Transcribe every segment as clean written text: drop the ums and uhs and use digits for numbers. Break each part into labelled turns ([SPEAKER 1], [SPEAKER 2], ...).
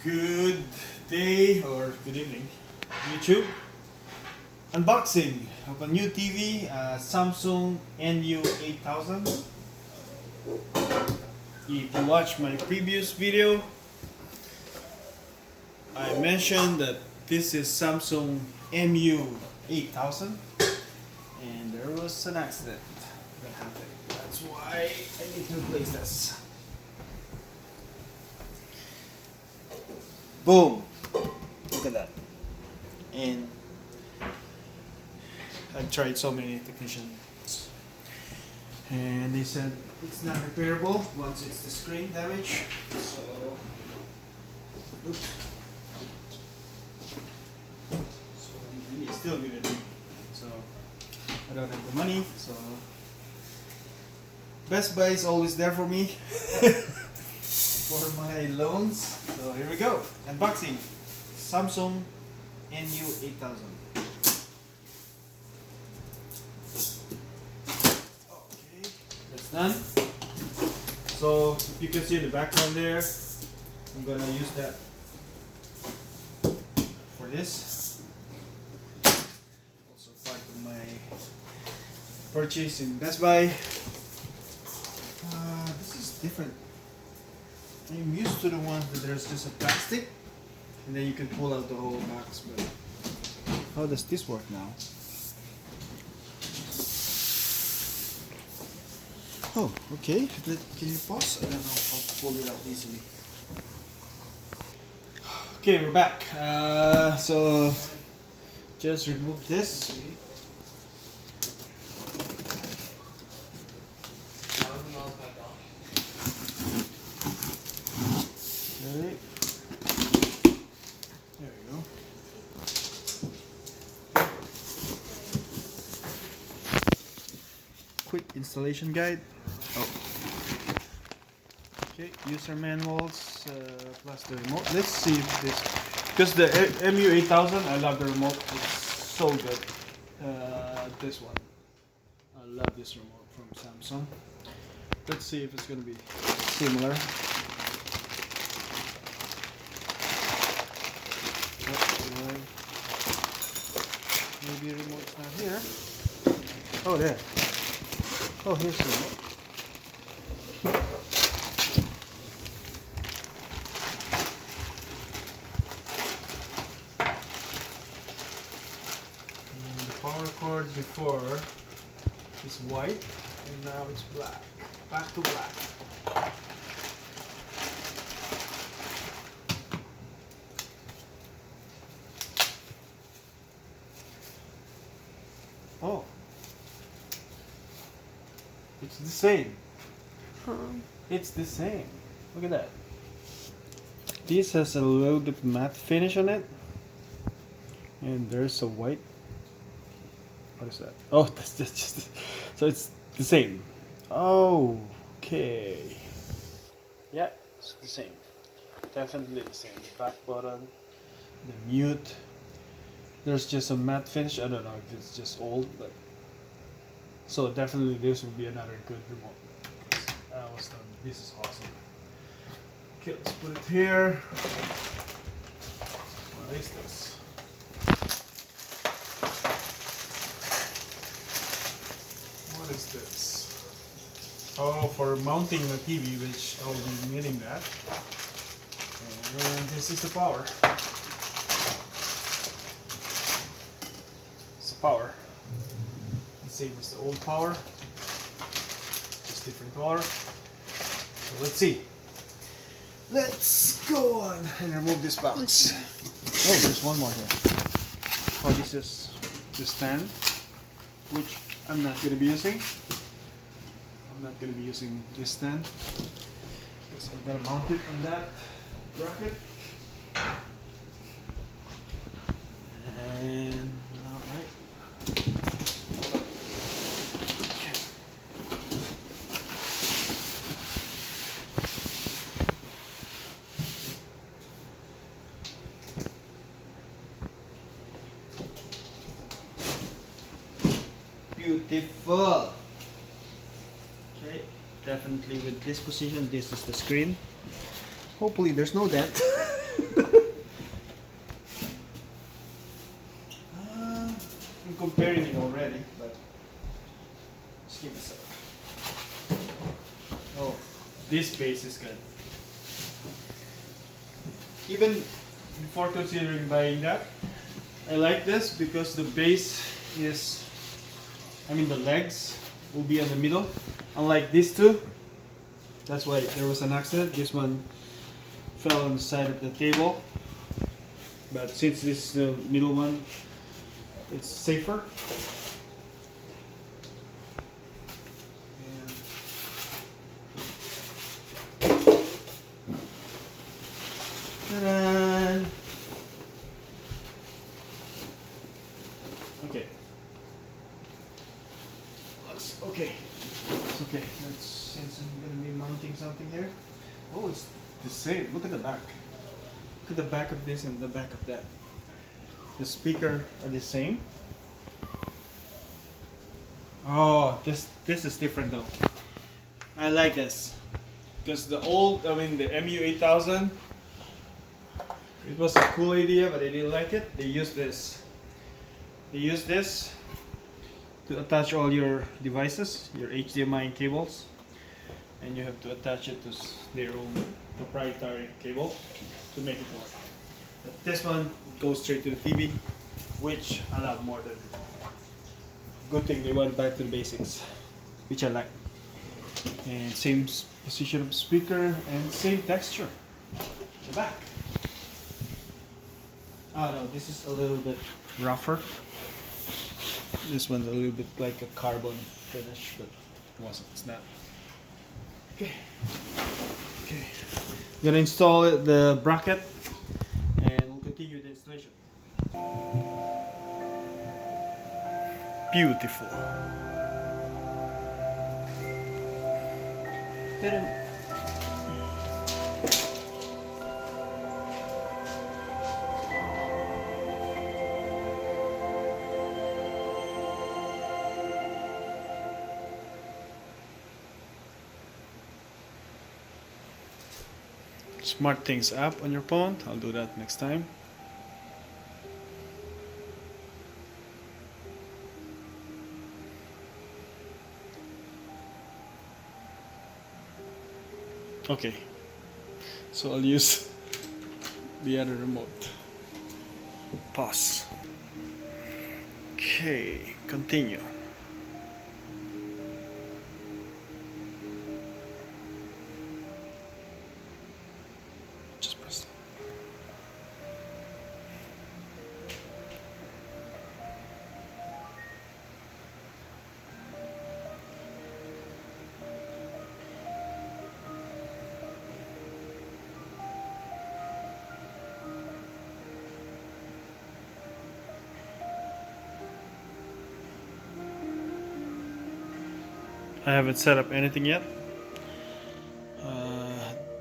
[SPEAKER 1] Good day or good evening, YouTube. Unboxing of a new TV, Samsung NU8000. If you watch my previous video, I mentioned that this is Samsung MU8000 and there was an accident that happened. That's why I need to replace this. Boom! Look at that. And I've tried so many technicians and they said it's not repairable once it's the screen damage. So, oops. So it's still good. So I don't have the money. So Best Buy is always there for me for my loans. So here we go. Unboxing Samsung NU8000. Okay, that's done. So if you can see in the background there, I'm gonna use that for this. Also part of my purchase in Best Buy. This is different. I'm used to the one that there's just a plastic and then you can pull out the whole box, but how does this work now? Oh, okay. Can you pause? I don't know how to pull it out easily. Okay, we're back. So just remove this. Okay. There we go. Quick installation guide. Oh. Okay, user manuals plus the remote. Let's see if this, because the MU8000, I love the remote. It's so good. This one, I love this remote from Samsung. Let's see if it's gonna be similar. Maybe remote's not here. Oh, there. Oh, here's the remote. And the power cord before is white and now it's black. Back to black. Oh, it's the same. It's the same. Look at that. This has a little bit matte finish on it, and there's a white. What is that? Oh, that's just so it's the same. Oh, okay. Yeah, it's the same. Definitely the same. Back button, the mute. There's just a matte finish. I don't know if it's just old, but so definitely this will be another good remote. This is awesome. Okay, let's put it here. What is this? What is this? Oh, for mounting the TV, which I'll be needing that. And this is the power. Power. Same as the old power, just different power. So let's see. Let's go on and remove this box. Oh, there's one more here. Oh, this is the stand, which I'm not going to be using. I'm not going to be using this stand because I'm going to mount it on that bracket. And beautiful. Okay, definitely with this position, this is the screen. Hopefully there's no dent. I'm comparing it already, but just give me a second. Oh, this base is good. Even before considering buying that, I like this because the base is, the legs will be in the middle. Unlike these two, that's why there was an accident. This one fell on the side of the table. But since this is the middle one, it's safer. And okay. Looks okay. It's okay. Since I'm gonna be mounting something here. Oh, it's the same. Look at the back. Look at the back of this and the back of that. The speaker are the same. Oh, this is different though. I like this because the old, the MU8000. It was a cool idea, but I didn't like it. They use this. They use this to attach all your devices, your HDMI cables, and you have to attach it to their own proprietary cable to make it work. But this one goes straight to the TV, which I love more than. Good thing they went back to the basics, which I like. And same position of speaker and same texture. The back. Oh no, this is a little bit rougher. This one's a little bit like a carbon finish, but it wasn't. It's not. Okay. Okay. I'm gonna install the bracket, and we'll continue the installation. Beautiful. Smart things up on your phone. I'll do that next time. Okay, so I'll use the other remote. Pause. Okay, continue. Just press. I haven't set up anything yet.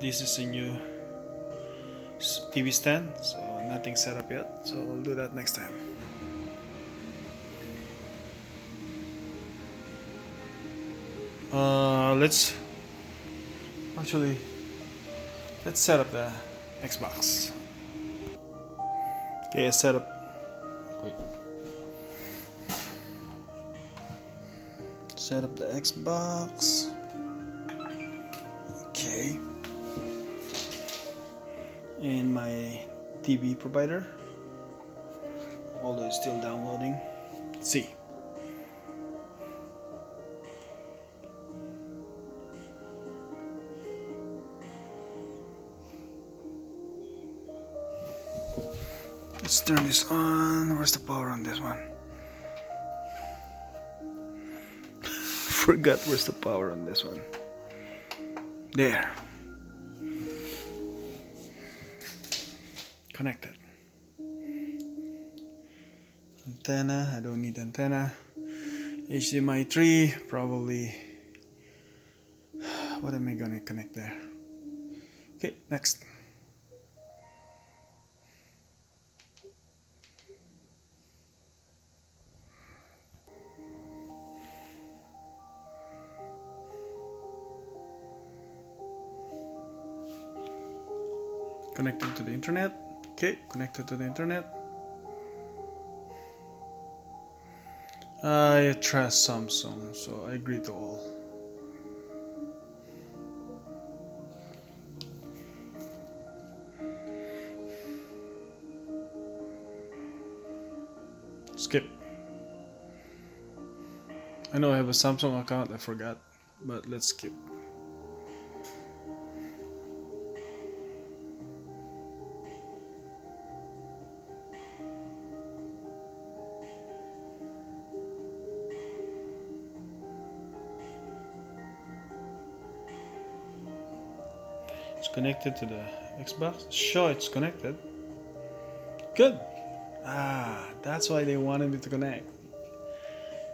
[SPEAKER 1] This is a new TV stand, so nothing set up yet. So I'll do that next time. Let's set up the Xbox. Okay, I set up. Wait. Set up the Xbox. Okay. And my TV provider. Although it's still downloading. Let's see. Let's turn this on. Where's the power on this one? Forgot where's the power on this one. There. Connected. Antenna, I don't need antenna. HDMI 3, probably. What am I gonna connect there? Okay, next. Connected to the internet. Okay, connected to the internet. I trust Samsung, so I agree to all. Skip. I know I have a Samsung account, I forgot, but let's skip. It's connected to the Xbox. Sure, it's connected. Good. Ah, that's why they wanted me to connect.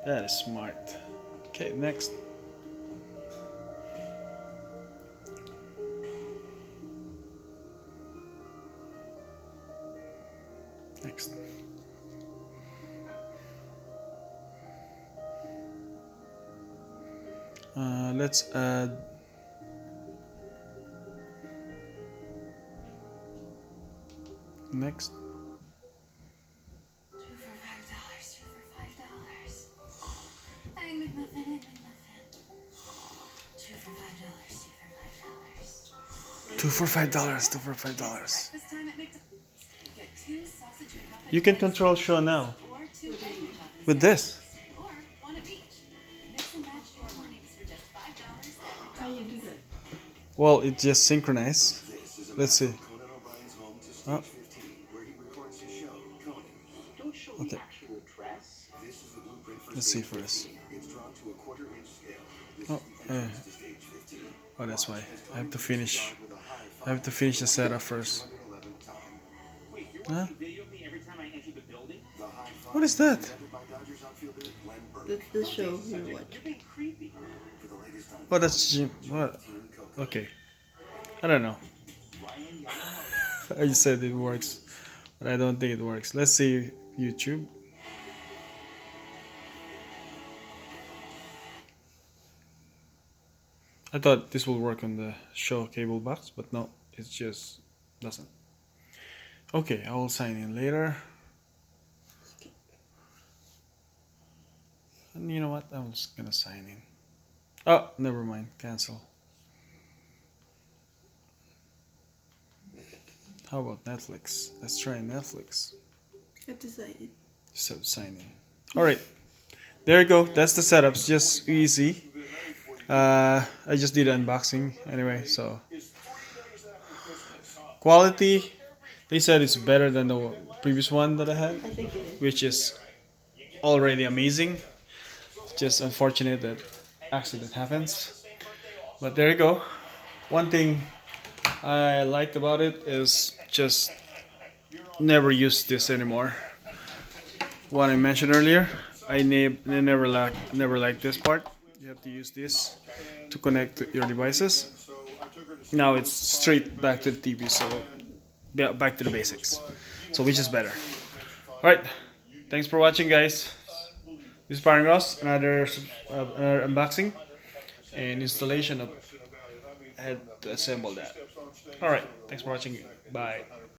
[SPEAKER 1] That is smart. Okay, next. Next. Let's add. Next.
[SPEAKER 2] $2 for $5. I make nothing. $2 for $5.
[SPEAKER 1] $2 for $5. $2 for $5.
[SPEAKER 2] This time at McDonald's, get 2 sausage McMuffins
[SPEAKER 1] You can control show now
[SPEAKER 2] or 2 egg McMuffins
[SPEAKER 1] with this.
[SPEAKER 2] or one of each. Mix and match your mornings for just $5 at
[SPEAKER 3] How you do that?
[SPEAKER 1] Well, it just synchronized. Let's see. Oh. Okay. Let's see first. Oh, oh, that's why. I have to finish. I have to finish the setup first. Huh? What is that?
[SPEAKER 3] That's the show you watch.
[SPEAKER 1] Oh, that's Jim. What? Okay. I don't know. I just said it works, but I don't think it works. Let's see YouTube. I thought this will work on the show cable box, but no, it just doesn't. Okay, I will sign in later. And you know what? I'm just gonna sign in. Oh, never mind. Cancel. How about Netflix? Let's try Netflix.
[SPEAKER 3] I have to sign in.
[SPEAKER 1] So sign in. All right, there you go. That's the setup. It's just easy. I just did unboxing anyway. So quality, they said it's better than the previous one that I had,
[SPEAKER 3] I think it is.
[SPEAKER 1] which is already amazing. Just unfortunate that accident happens. But there you go. One thing I liked about it is just never use this anymore. What I mentioned earlier, I never liked this part. You have to use this to connect to your devices. Now it's straight back to the TV, so yeah, back to the basics. So which is better? All right, thanks for watching, guys. This is Parang Ross, another unboxing and installation of. I had to assemble that. All right, thanks for watching. Bye.